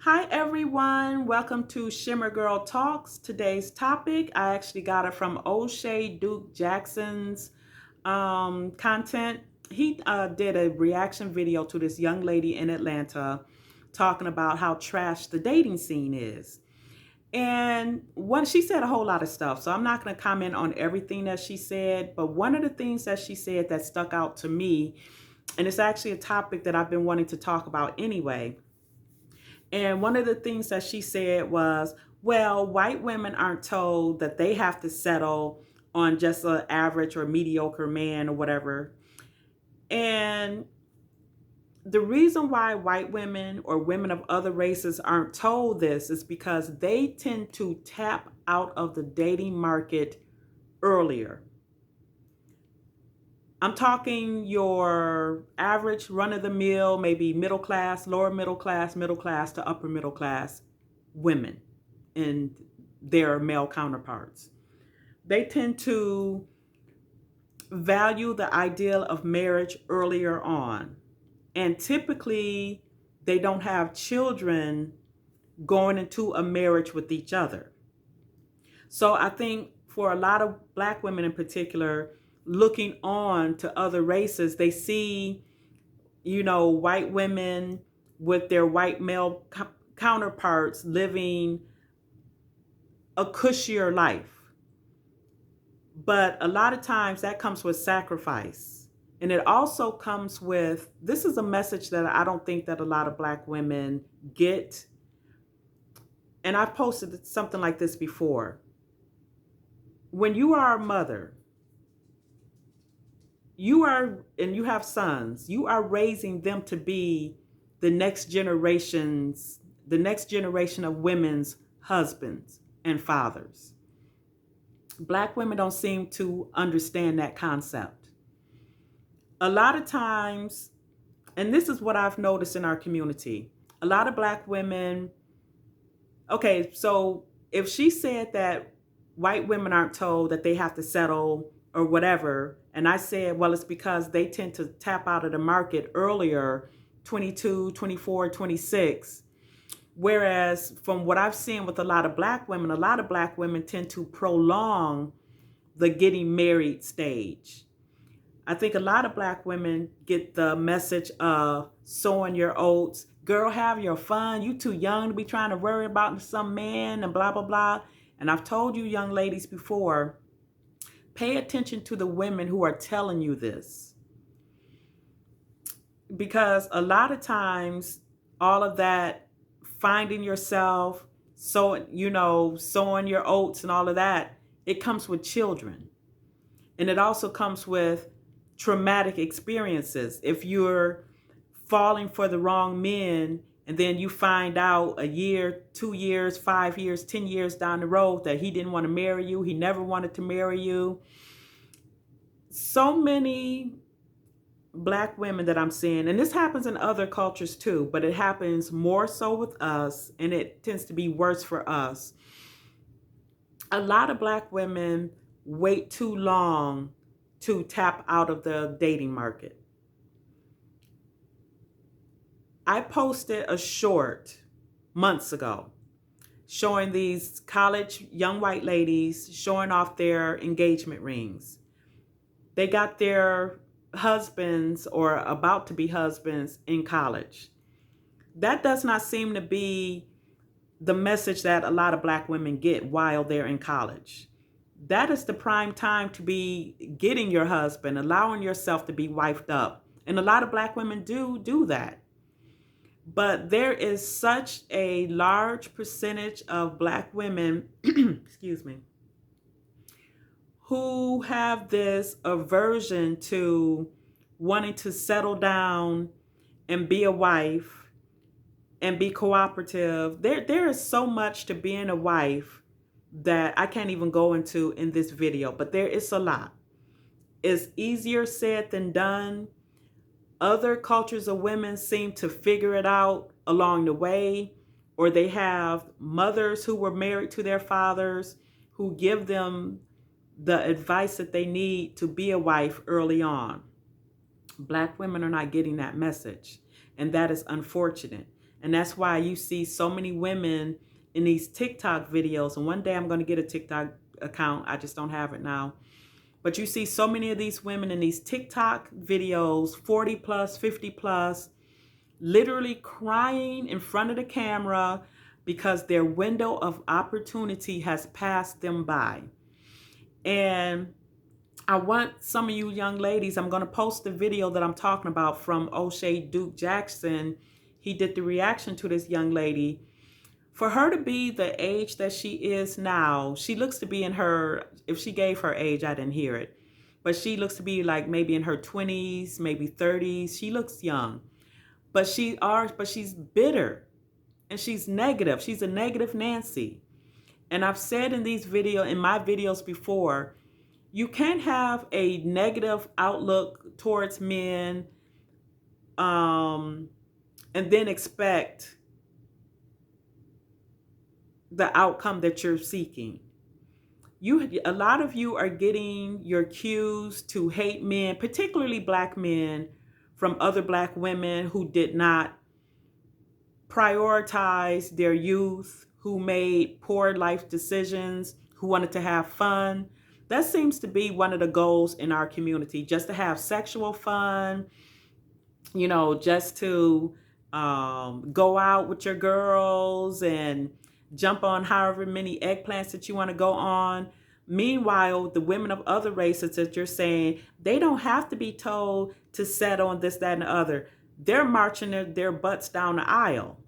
Hi everyone, welcome to Shimmer Girl Talks. Today's topic, I actually got it from Oshay Duke Jackson's content. He did a reaction video to this young lady in Atlanta talking about how trash the dating scene is. And she said a whole lot of stuff, so I'm not going to comment on everything that she said, but one of the things that she said that stuck out to me, and it's actually a topic that I've been wanting to talk about anyway. And one of the things that she said was, well, white women aren't told that they have to settle on just an average or mediocre man or whatever. And the reason why white women or women of other races aren't told this is because they tend to tap out of the dating market earlier. I'm talking your average run-of-the-mill, maybe middle class, lower middle class to upper middle class women and their male counterparts. They tend to value the ideal of marriage earlier on. And typically, they don't have children going into a marriage with each other. So I think for a lot of Black women in particular, looking on to other races, they see, white women with their white male counterparts living a cushier life. But a lot of times that comes with sacrifice. And it also comes with, this is a message that I don't think that a lot of Black women get. And I've posted something like this before. When you are a mother, and you have sons, you are raising them to be the next generation of women's husbands and fathers. Black women don't seem to understand that concept. A lot of times, and this is what I've noticed in our community, a lot of Black women, okay, so if she said that white women aren't told that they have to settle or whatever, and I said, well, it's because they tend to tap out of the market earlier, 22, 24, 26. Whereas from what I've seen with a lot of Black women tend to prolong the getting married stage. I think a lot of Black women get the message of sowing your oats. Girl, have your fun. You too young to be trying to worry about some man and blah, blah, blah. And I've told you young ladies before, pay attention to the women who are telling you this. Because a lot of times, all of that finding yourself, sowing your oats and all of that, it comes with children. And it also comes with traumatic experiences. If you're falling for the wrong men and then you find out a year, 2 years, 5 years, 10 years down the road that he didn't want to marry you, he never wanted to marry you. So many Black women that I'm seeing, and this happens in other cultures too, but it happens more so with us, and it tends to be worse for us. A lot of Black women wait too long to tap out of the dating market. I posted a short months ago showing these college young white ladies showing off their engagement rings. They got their husbands or about to be husbands in college. That does not seem to be the message that a lot of Black women get while they're in college. That is the prime time to be getting your husband, allowing yourself to be wifed up. And a lot of Black women do that. But there is such a large percentage of Black women, excuse me, who have this aversion to wanting to settle down and be a wife and be cooperative. There is so much to being a wife that I can't even go into in this video, but there is a lot. It's easier said than done. Other cultures of women seem to figure it out along the way, or they have mothers who were married to their fathers who give them the advice that they need to be a wife early on. Black women are not getting that message, and that is unfortunate. And that's why you see so many women in these TikTok videos. And one day I'm going to get a TikTok account. I just don't have it now. But you see so many of these women in these TikTok videos, 40 plus, 50 plus, literally crying in front of the camera because their window of opportunity has passed them by. And I want some of you young ladies, I'm going to post the video that I'm talking about from Oshay Duke Jackson. He did the reaction to this young lady. For her to be the age that she is now, she looks to be in her, if she gave her age, I didn't hear it, but she looks to be like maybe in her 20s, maybe 30s. She looks young, but she's bitter and she's negative. She's a negative Nancy. And I've said in my videos before, you can't have a negative outlook towards men, and then expect the outcome that you're seeking. A lot of you are getting your cues to hate men, particularly black men, from other black women who did not prioritize their youth, who made poor life decisions, who wanted to have fun. That seems to be one of the goals in our community, just to have sexual fun, just to go out with your girls and jump on however many eggplants that you want to go on. Meanwhile, the women of other races that you're saying, they don't have to be told to settle on this, that, and the other. They're marching their butts down the aisle.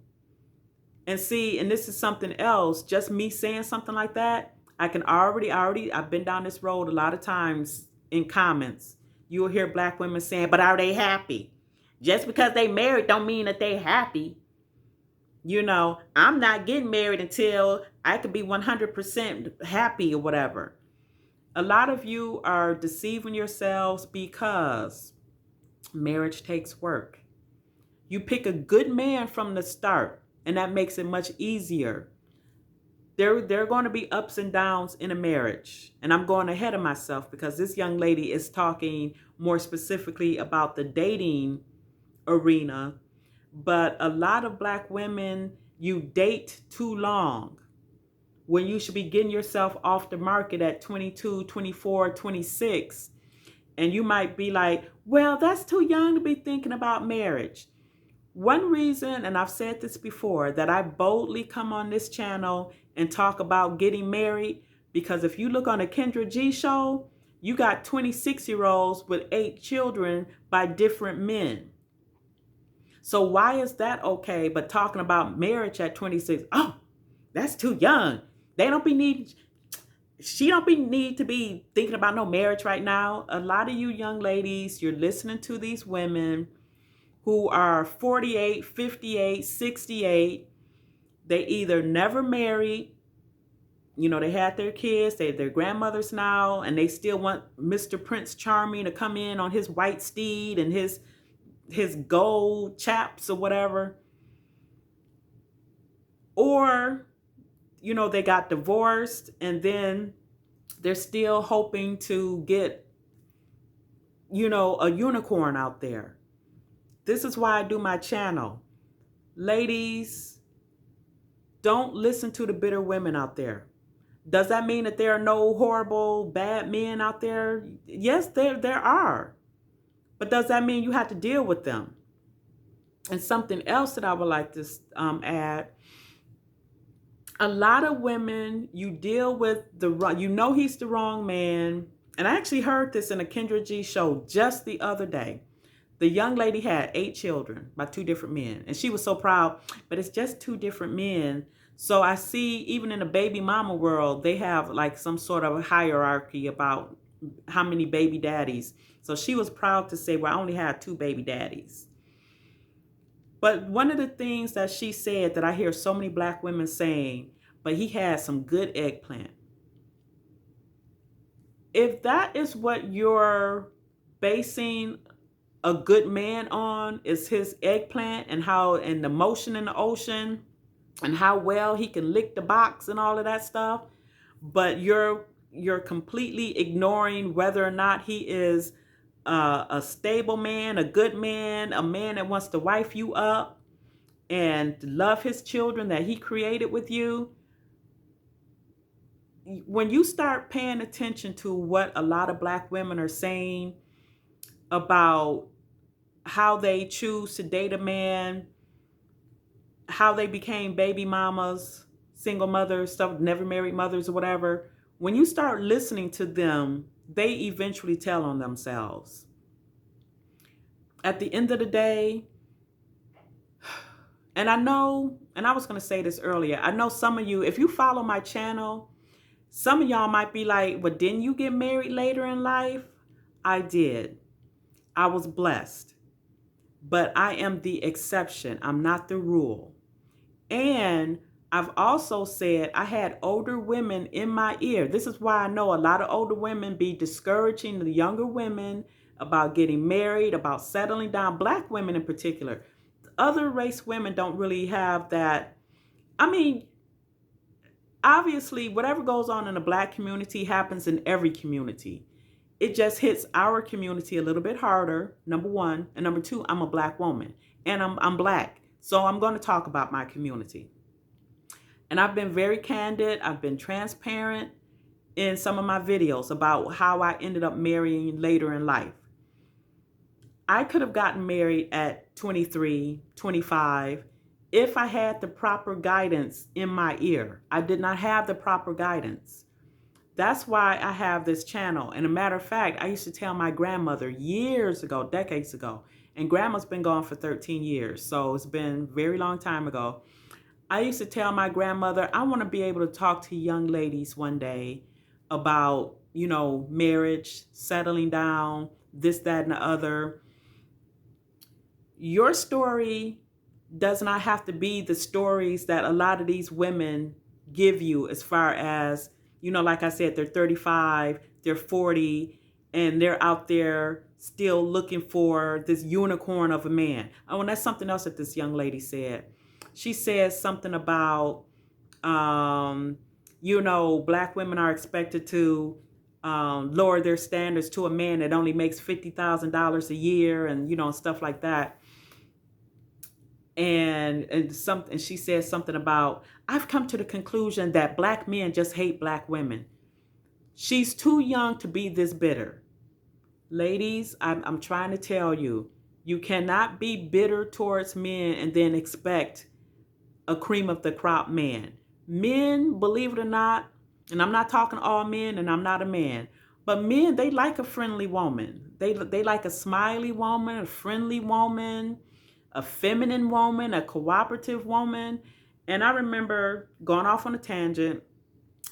And see, and this is something else, just me saying something like that, I can I've been down this road a lot of times in comments. You will hear black women saying, but are they happy? Just because they married don't mean that they happy. I'm not getting married until I could be 100% happy or whatever. A lot of you are deceiving yourselves because marriage takes work. You pick a good man from the start, and that makes it much easier. There are going to be ups and downs in a marriage. And I'm going ahead of myself because this young lady is talking more specifically about the dating arena. But a lot of black women, you date too long when you should be getting yourself off the market at 22, 24, 26. And you might be like, well, that's too young to be thinking about marriage. One reason, and I've said this before, that I boldly come on this channel and talk about getting married, because if you look on the Kendra G show, you got 26-year-olds with 8 children by different men. So why is that okay? But talking about marriage at 26, oh, that's too young. She don't need to be thinking about no marriage right now. A lot of you young ladies, you're listening to these women who are 48, 58, 68. They either never married, they had their kids, they're grandmothers now, and they still want Mr. Prince Charming to come in on his white steed and his gold chaps or whatever. Or, they got divorced and then they're still hoping to get, a unicorn out there. This is why I do my channel. Ladies, don't listen to the bitter women out there. Does that mean that there are no horrible, bad men out there? Yes, there are. But does that mean you have to deal with them? And something else that I would like to add. A lot of women, you deal with he's the wrong man. And I actually heard this in a Kendra G show just the other day. The young lady had 8 children by 2 different men. And she was so proud, but it's just 2 different men. So I see even in the baby mama world, they have like some sort of a hierarchy about how many baby daddies. So she was proud to say, well, I only had 2 baby daddies. But one of the things that she said that I hear so many black women saying, but he had some good eggplant. If that is what you're basing a good man on, is his eggplant and the motion in the ocean and how well he can lick the box and all of that stuff, but you're completely ignoring whether or not he is a stable man, a good man, a man that wants to wife you up, and love his children that he created with you, when you start paying attention to what a lot of Black women are saying about how they choose to date a man, how they became baby mamas, single mothers, stuff, never married mothers or whatever, when you start listening to them, they eventually tell on themselves. At the end of the day, and I know, and I was going to say this earlier, I know some of you, if you follow my channel, some of y'all might be like, well, didn't you get married later in life? I did. I was blessed. But I am the exception. I'm not the rule. And I've also said I had older women in my ear. This is why I know a lot of older women be discouraging the younger women about getting married, about settling down, Black women in particular. Other race women don't really have that. I mean, obviously, whatever goes on in the Black community happens in every community. It just hits our community a little bit harder, number one. And number two, I'm a Black woman and I'm Black. So I'm going to talk about my community. And I've been very candid. I've been transparent in some of my videos about how I ended up marrying later in life. I could have gotten married at 23, 25, if I had the proper guidance in my ear. I did not have the proper guidance. That's why I have this channel. And a matter of fact, I used to tell my grandmother years ago, decades ago, and grandma's been gone for 13 years. So it's been a very long time ago. I used to tell my grandmother, I want to be able to talk to young ladies one day about, marriage, settling down, this, that, and the other. Your story does not have to be the stories that a lot of these women give you, as far as, like I said, they're 35, they're 40, and they're out there still looking for this unicorn of a man. Oh, and that's something else that this young lady said. She says something about, Black women are expected to lower their standards to a man that only makes $50,000 a year, and, stuff like that. And she says something about, I've come to the conclusion that Black men just hate Black women. She's too young to be this bitter. Ladies, I'm trying to tell you, you cannot be bitter towards men and then expect a cream of the crop man. Men, believe it or not, and I'm not talking all men, and I'm not a man, but men, they like a friendly woman. They like a smiley woman, a friendly woman, a feminine woman, a cooperative woman. And I remember going off on a tangent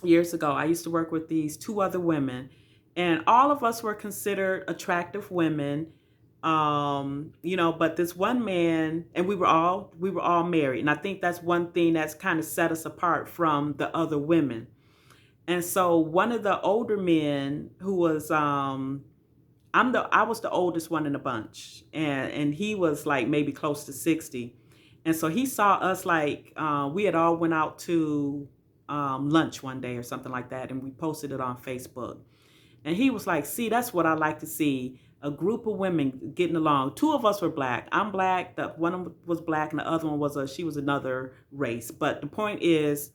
years ago. I used to work with these two other women, and all of us were considered attractive women. But this one man, and we were all married. And I think that's one thing that's kind of set us apart from the other women. And so one of the older men who was, I was the oldest one in the bunch, and he was like maybe close to 60. And so he saw us we had all went out to lunch one day or something like that, and we posted it on Facebook. And he was like, see, that's what I like to see, a group of women getting along. Two of us were Black. I'm Black. The one was Black, and the other one she was another race. But the point is,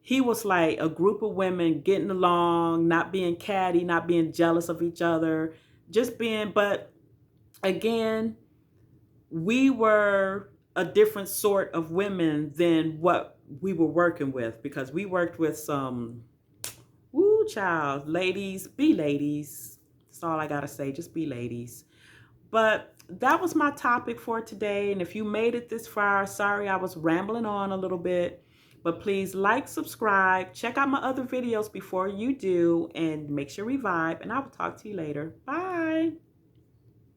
he was like a group of women getting along, not being catty, not being jealous of each other, but again, we were a different sort of women than what we were working with, because we worked with some, child, ladies, be ladies. That's all I gotta say, just be ladies. But that was my topic for today. And if you made it this far, sorry I was rambling on a little bit. But please like, subscribe, check out my other videos before you do, and make sure we vibe. And I will talk to you later. Bye.